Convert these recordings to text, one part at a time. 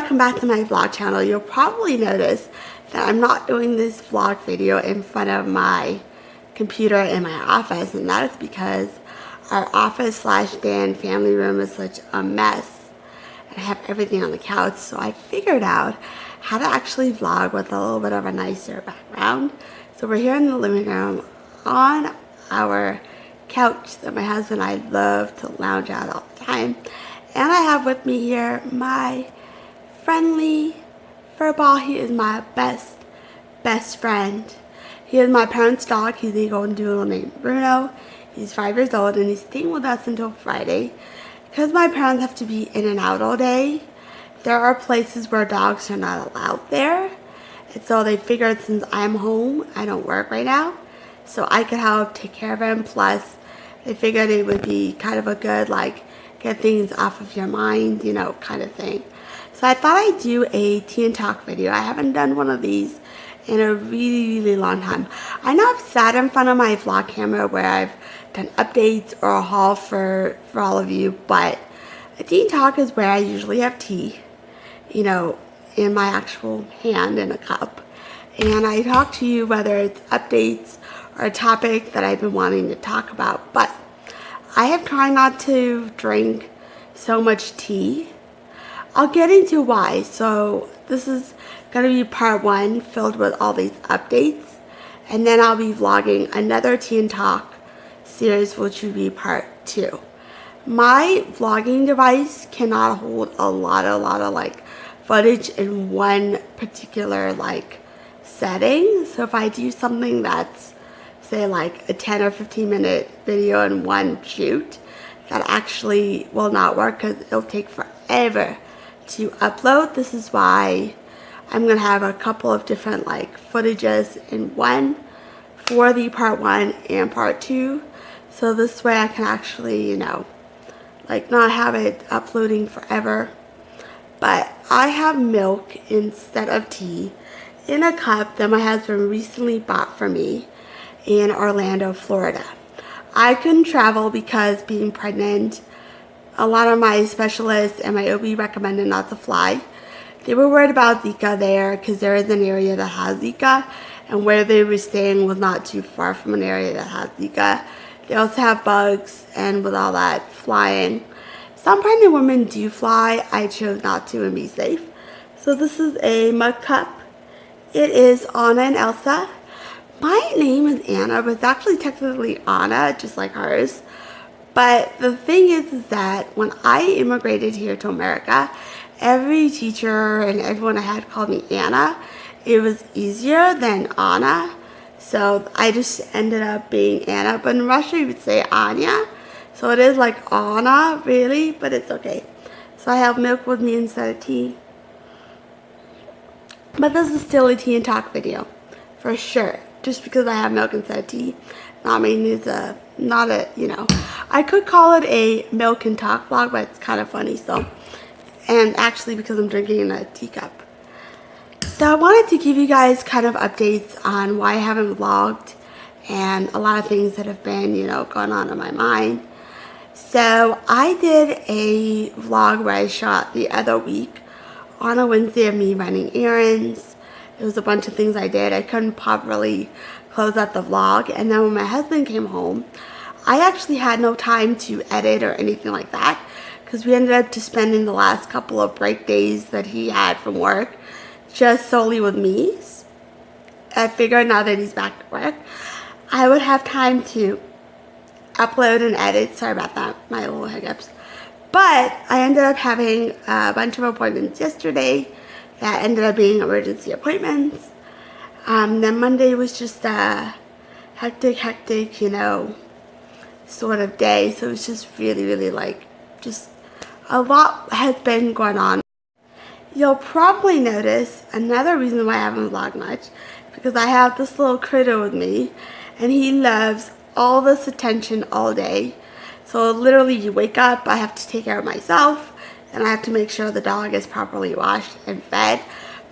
welcome back to my vlog channel. You'll probably notice that I'm not doing this vlog video in front of my computer in my office, and that is because our office slash den family room is such a mess and I have everything on the couch. So I figured out how to actually vlog with a little bit of a nicer background. So we're here in the living room on our couch that my husband and I love to lounge out all the time. And I have with me here my friendly furball. He is my best friend. He is my parents' dog. He's a golden doodle named Bruno. He's 5 years old and he's staying with us until Friday. Because my parents have to be in and out all day, there are places where dogs are not allowed there. And so they figured since I'm home, I don't work right now, so I could help take care of him. Plus, they figured it would be kind of a good, get things off of your mind, kind of thing. So I thought I'd do a tea and talk video. I haven't done one of these in a really long time. I know I've sat in front of my vlog camera where I've done updates or a haul for all of you, but a tea and talk is where I usually have tea, in my actual hand in a cup. And I talk to you whether it's updates or a topic that I've been wanting to talk about. But I have tried not to drink so much tea. I'll get into why. So this is going to be part 1 filled with all these updates. And then I'll be vlogging another tea and talk series, which would be part 2. My vlogging device cannot hold a lot of footage in one particular setting. So if I do something that's say a 10 or 15 minute video in one shoot, that actually will not work because it'll take forever to upload. This is why I'm gonna have a couple of different footages in one for the part 1 and part 2, so this way I can actually not have it uploading forever. But I have milk instead of tea in a cup that my husband recently bought for me in Orlando, Florida. I couldn't travel because being pregnant, a lot of my specialists and my OB recommended not to fly. They were worried about Zika there because there is an area that has Zika, and where they were staying was not too far from an area that has Zika. They also have bugs, and with all that flying, some pregnant women do fly. I chose not to and be safe. So this is a mug cup. It is Anna and Elsa. My name is Anna, but it's actually technically Anna, just like hers. But the thing is that when I immigrated here to America, every teacher and everyone I had called me Anna. It was easier than Anna, so I just ended up being Anna. But in Russia, you would say Anya, so it is like Anna, really, but it's okay. So I have milk with me instead of tea. But this is still a tea and talk video, for sure. Just because I have milk instead of tea, not mean it's not a, I could call it a milk and talk vlog, but it's kind of funny, so. And actually because I'm drinking in a teacup. So I wanted to give you guys kind of updates on why I haven't vlogged and a lot of things that have been, going on in my mind. So I did a vlog where I shot the other week on a Wednesday of me running errands. It was a bunch of things I did. I couldn't properly close out the vlog. And then when my husband came home, I actually had no time to edit or anything like that, because we ended up just spending the last couple of break days that he had from work just solely with me. I figured now that he's back to work, I would have time to upload and edit. Sorry about that, my little hiccups. But I ended up having a bunch of appointments yesterday that ended up being emergency appointments. Then Monday was just a hectic, sort of day. So it was just really just a lot has been going on. You'll probably notice another reason why I haven't vlogged much, because I have this little critter with me and he loves all this attention all day. So literally you wake up, I have to take care of myself, and I have to make sure the dog is properly washed and fed.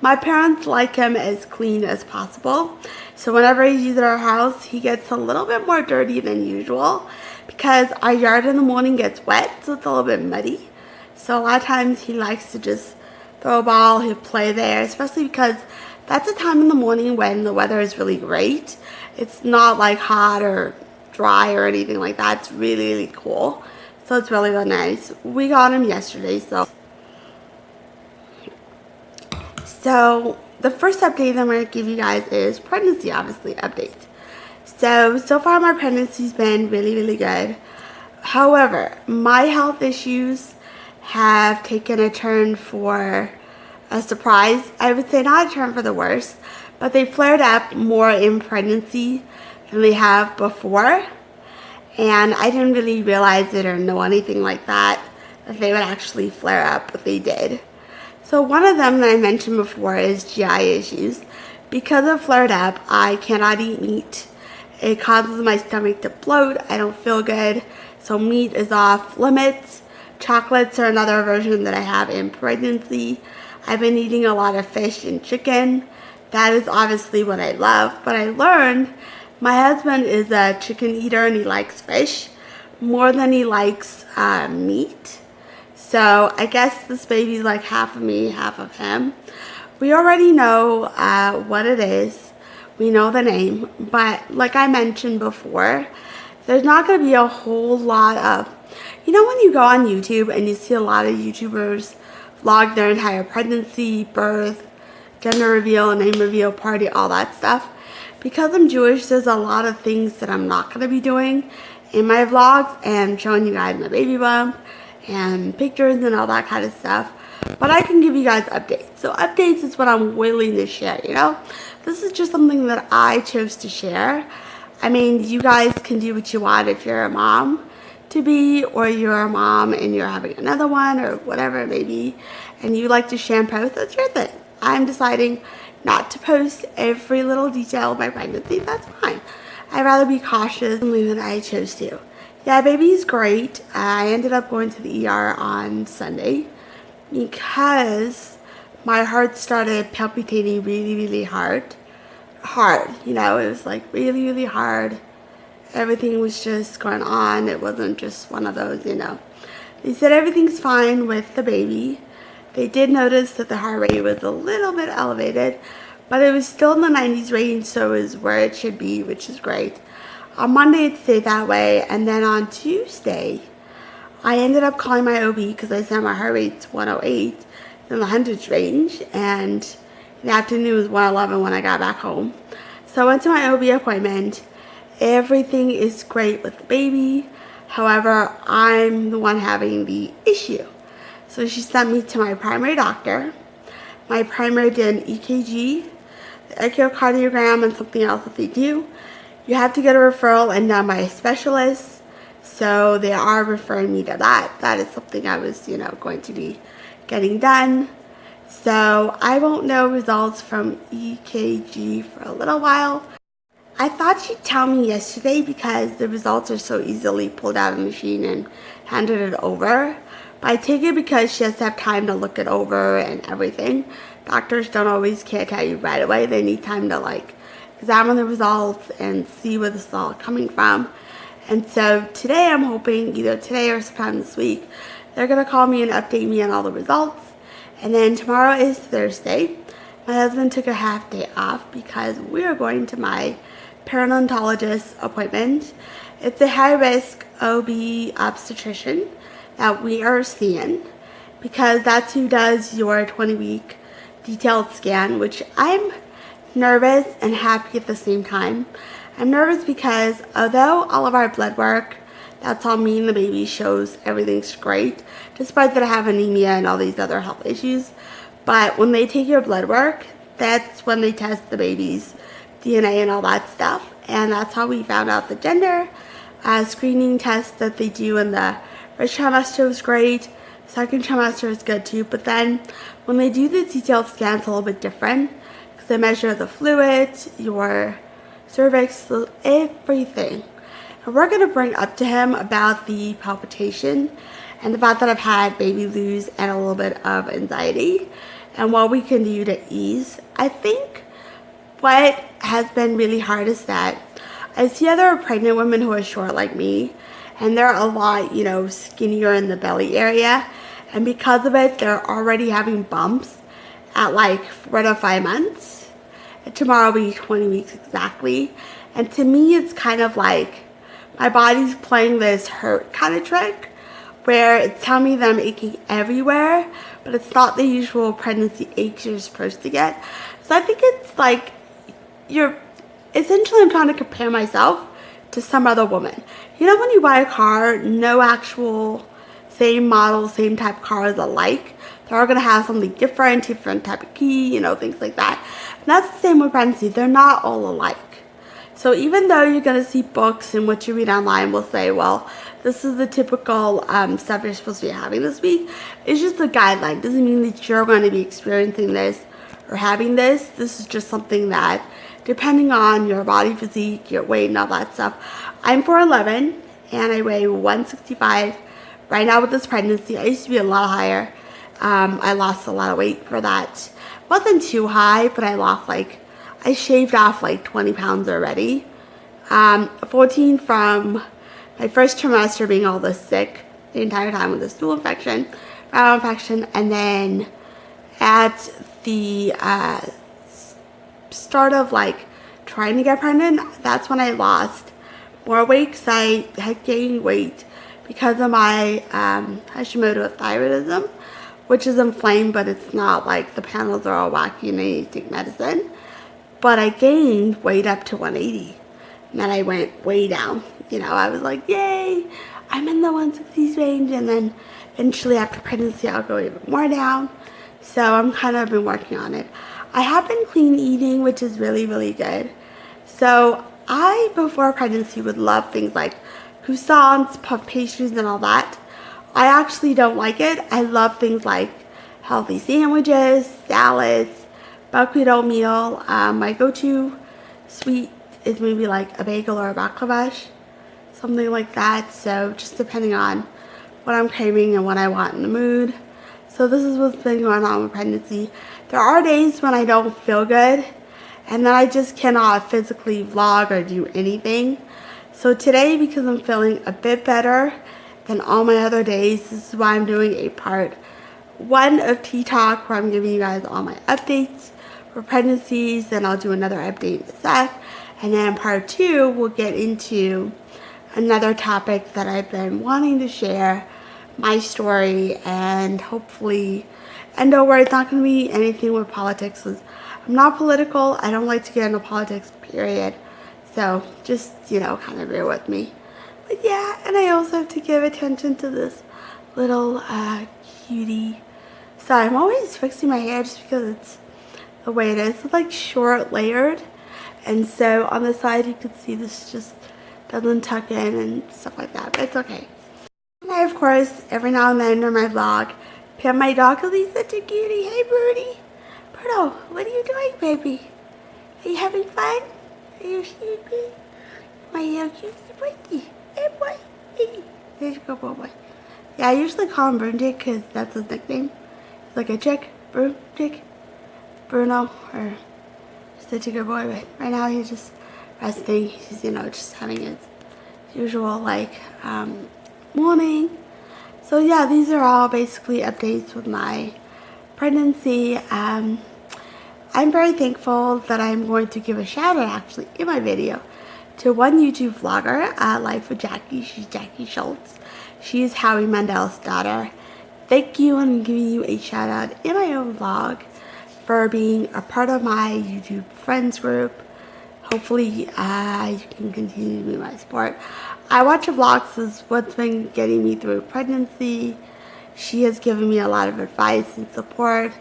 My parents like him as clean as possible, so whenever he's at our house, he gets a little bit more dirty than usual because our yard in the morning gets wet, so it's a little bit muddy. So a lot of times he likes to just throw a ball, he'll play there, especially because that's a time in the morning when the weather is really great. It's not like hot or dry or anything like that. It's really, really cool. So it's really, really nice. We got him yesterday, so the first update that I'm going to give you guys is pregnancy, obviously, update. So far my pregnancy's been really, really good. However, my health issues have taken a turn for a surprise. I would say not a turn for the worse, but they flared up more in pregnancy than they have before. And I didn't really realize it or know anything like that they would actually flare up, but they did. So one of them that I mentioned before is GI issues. Because it flared up, I cannot eat meat. It causes my stomach to bloat. I don't feel good. So meat is off limits. Chocolates are another version that I have in pregnancy. I've been eating a lot of fish and chicken. That is obviously what I love. But I learned my husband is a chicken eater and he likes fish more than he likes meat. So I guess this baby's like half of me, half of him. We already know what it is. We know the name. But like I mentioned before, there's not going to be a whole lot of, you know, when you go on YouTube and you see a lot of YouTubers vlog their entire pregnancy, birth, gender reveal, name reveal, party, all that stuff. Because I'm Jewish, there's a lot of things that I'm not going to be doing in my vlogs and showing you guys my baby bump and pictures and all that kind of stuff. But I can give you guys updates. So updates is what I'm willing to share, you know. This is just something that I chose to share. I mean, you guys can do what you want if you're a mom to be, or you're a mom and you're having another one, or whatever it may be, and you like to share and post, that's your thing. I'm deciding not to post every little detail of my pregnancy. That's fine. I'd rather be cautious than I chose to. Yeah, baby's great. I ended up going to the ER on Sunday because my heart started palpitating really, really hard. You know, it was like really, really hard. Everything was just going on. It wasn't just one of those, you know. They said everything's fine with the baby. They did notice that the heart rate was a little bit elevated, but it was still in the 90s range, so it was where it should be, which is great. On Monday, it stayed that way, and then on Tuesday, I ended up calling my OB because I said my heart rate's 108 in the hundreds range, and in the afternoon it was 111 when I got back home. So I went to my OB appointment. Everything is great with the baby. However, I'm the one having the issue. So she sent me to my primary doctor. My primary did an EKG, the echocardiogram, and something else that they do. You have to get a referral and done by a specialist. So they are referring me to that. That is something I was, you know, going to be getting done. So I won't know results from EKG for a little while. I thought she'd tell me yesterday because the results are so easily pulled out of the machine and handed it over. But I take it because she has to have time to look it over and everything. Doctors don't always care to tell you right away. They need time to like examine the results and see where this is all coming from. And so today I'm hoping, either today or sometime this week, they're going to call me and update me on all the results. And then tomorrow is Thursday. My husband took a half day off because we are going to my perinatalogist appointment. It's a high-risk OB obstetrician that we are seeing because that's who does your 20-week detailed scan, which I'm nervous and happy at the same time. I'm nervous because although all of our blood work, that's all me and the baby, shows everything's great, despite that I have anemia and all these other health issues. But when they take your blood work, that's when they test the baby's DNA and all that stuff. And that's how we found out the gender. Screening test that they do in the first trimester was great. Second trimester is good too. But then when they do the detailed scan, it's a little bit different because they measure the fluid, your cervix, everything. And we're going to bring up to him about the palpitation and the fact that I've had baby blues and a little bit of anxiety and what we can do to ease. I think what has been really hard is that I see other pregnant women who are short like me, and they're a lot, you know, skinnier in the belly area, and because of it, they're already having bumps at like 4 to 5 months. And tomorrow will be 20 weeks exactly. And to me, it's kind of like my body's playing this hurt kind of trick where it's telling me that I'm aching everywhere, but it's not the usual pregnancy aches you're supposed to get. So I think it's like essentially I'm trying to compare myself to some other woman. You know when you buy a car, no actual same model, same type cars alike. They're all going to have something different type of key, you know, things like that. And that's the same with pregnancy. They're not all alike. So even though you're going to see books and what you read online will say, well, this is the typical stuff you're supposed to be having this week, it's just a guideline. It doesn't mean that you're going to be experiencing this or having this. This is just something that, depending on your body physique, your weight, and all that stuff. I'm 4'11", and I weigh 165 right now with this pregnancy. I used to be a lot higher. I lost a lot of weight for that. Wasn't too high, but I shaved off like 20 pounds already. 14 from my first trimester being all this sick the entire time with the stool infection, viral infection, and then at the start of like trying to get pregnant, that's when I lost more weight because I had gained weight because of my Hashimoto thyroidism, which is inflamed, but it's not like the panels are all wacky and I need to take medicine. But I gained weight up to 180, and then I went way down. You know, I was like, yay, I'm in the 160s range, and then eventually after pregnancy, I'll go even more down. So I'm kind of been working on it. I have been clean eating, which is really, really good. So I, before pregnancy, would love things like croissants, puff pastries, and all that. I actually don't like it. I love things like healthy sandwiches, salads, buckwheat oatmeal. My go-to sweet is maybe like a bagel or a baklavash, something like that. So just depending on what I'm craving and what I want in the mood. So this is what's been going on with pregnancy. There are days when I don't feel good, and then I just cannot physically vlog or do anything. So today, because I'm feeling a bit better than all my other days, this is why I'm doing a part 1 of Tea Talk, where I'm giving you guys all my updates for pregnancies. Then I'll do another update in a sec, and then part 2 we'll get into another topic that I've been wanting to share, my story, and hopefully, and don't worry, it's not going to be anything with politics. I'm not political. I don't like to get into politics, period. So just, you know, kind of bear with me. But yeah, and I also have to give attention to this little cutie. So I'm always fixing my hair just because it's the way it is. It's like short layered. And so on the side you can see this just doesn't tuck in and stuff like that. But it's okay. And I, of course, every now and then in my vlog, pet my dog because he's such a cutie. Hey, Birdie. Birdo, what are you doing, baby? Are you having fun? Are you sleeping? My little cutie boy. Hey, boy. Hey. There's a good boy. Yeah, I usually call him Broomstick because that's his nickname. He's like a chick, Broomstick, Bruno, or such a good boy. But right now he's just resting. He's, you know, just having his usual, like, morning. So yeah, these are all basically updates with my pregnancy. I'm very thankful that I'm going to give a shout out actually in my video to one YouTube vlogger, Life with Jackie. She's Jackie Schultz. She's Howie Mandel's daughter. Thank you, and I'm giving you a shout out in my own vlog for being a part of my YouTube friends group. Hopefully you can continue to be my support. I watch her vlogs. This is what's been getting me through pregnancy. She has given me a lot of advice and support.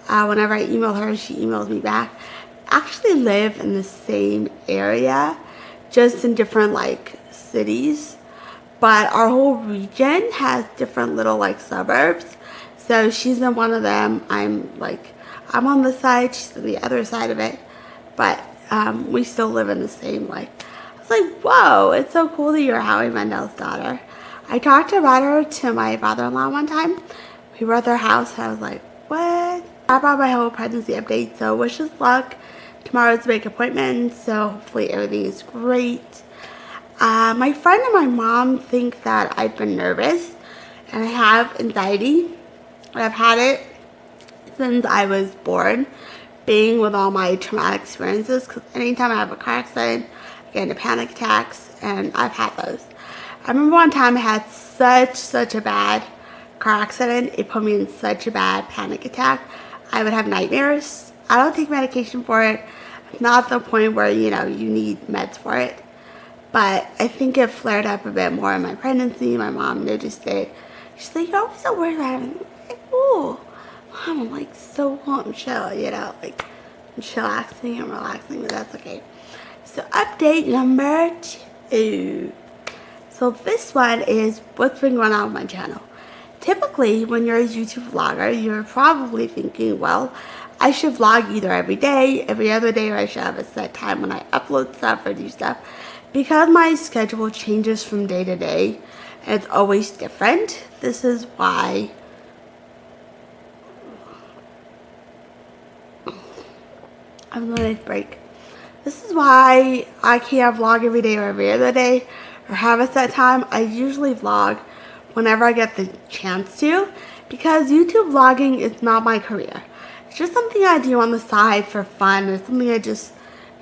Whenever I email her, she emails me back. Actually live in the same area, just in different like cities, but our whole region has different little like suburbs. So she's in one of them. I'm on this side, she's on the other side of it, but we still live in the same, like, I was like, whoa, it's so cool that you're Howie Mandel's daughter. I talked about her to my father-in-law one time. We were at their house, and I was like, what? I brought my whole pregnancy update, so wish us luck. Tomorrow's a big appointment, so hopefully everything is great. My friend and my mom think that I've been nervous, and I have anxiety. I've had it since I was born, being with all my traumatic experiences, because anytime I have a car accident, I get into panic attacks, and I've had those. I remember one time I had such a bad car accident. It put me in such a bad panic attack. I would have nightmares. I don't take medication for it. I'm not at the point where, you know, you need meds for it. But I think it flared up a bit more in my pregnancy. My mom noticed it. She's like, you're always so worried about it. I'm like, ooh, Mom, I'm like so calm and chill, you know, like I'm chillaxing and relaxing, but that's okay. So update number 2. So this one is what's been going on with my channel. Typically, when you're a YouTube vlogger, you're probably thinking, well, I should vlog either every day, every other day, or I should have a set time when I upload stuff or do stuff. Because my schedule changes from day to day, and it's always different, this is why I'm on a break. This is why I can't vlog every day or every other day or have a set time. I usually vlog whenever I get the chance to, because YouTube vlogging is not my career. It's just something I do on the side for fun. It's something I just,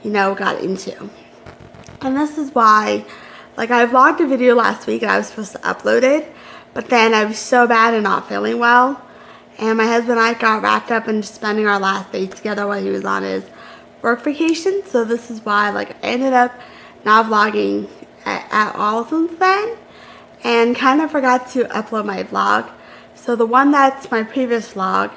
you know, got into. And this is why, like, I vlogged a video last week and I was supposed to upload it, but then I was so bad and not feeling well. And my husband and I got wrapped up in just spending our last days together while he was on his work vacation. So this is why, like, I ended up not vlogging at all since then, and kind of forgot to upload my vlog. So the one that's my previous vlog,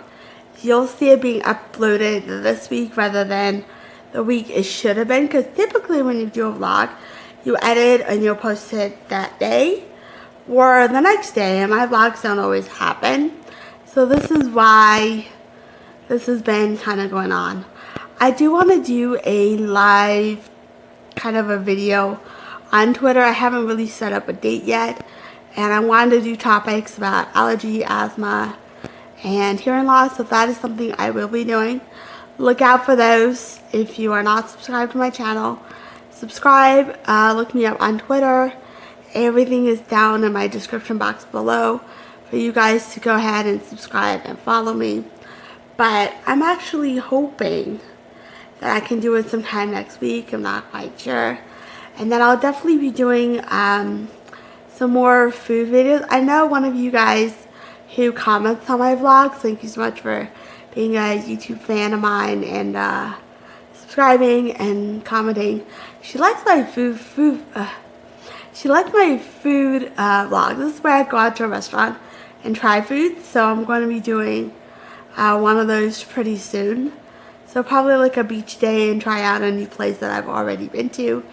you'll see it being uploaded this week rather than the week it should have been, because typically when you do a vlog, you edit and you'll post it that day or the next day, and my vlogs don't always happen. So this is why this has been kind of going on. I do want to do a live kind of a video on Twitter. I haven't really set up a date yet, and I wanted to do topics about allergy, asthma, and hearing loss, so that is something I will be doing. Look out for those. If you are not subscribed to my channel, subscribe. Look me up on Twitter. Everything is down in my description box below for you guys to go ahead and subscribe and follow me. But I'm actually hoping that I can do it sometime next week. I'm not quite sure. And then I'll definitely be doing some more food videos. I know one of you guys who comments on my vlogs, thank you so much for being a YouTube fan of mine and subscribing and commenting. She likes my food vlogs. This is where I go out to a restaurant and try food. So I'm going to be doing one of those pretty soon. So probably like a beach day and try out a new place that I've already been to.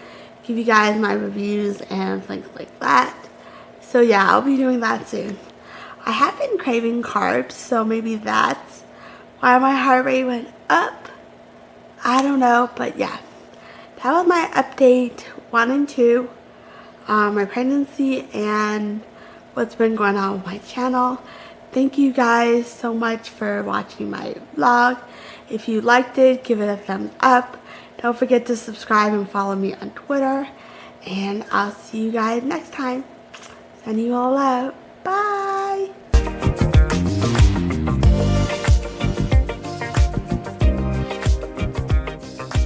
Give you guys my reviews and things like that. So yeah, I'll be doing that soon. I have been craving carbs, so maybe that's why my heart rate went up. I don't know, but yeah. That was my update 1 and 2. My pregnancy and what's been going on with my channel. Thank you guys so much for watching my vlog. If you liked it, give it a thumbs up. Don't forget to subscribe and follow me on Twitter. And I'll see you guys next time. Sending you all out. Bye.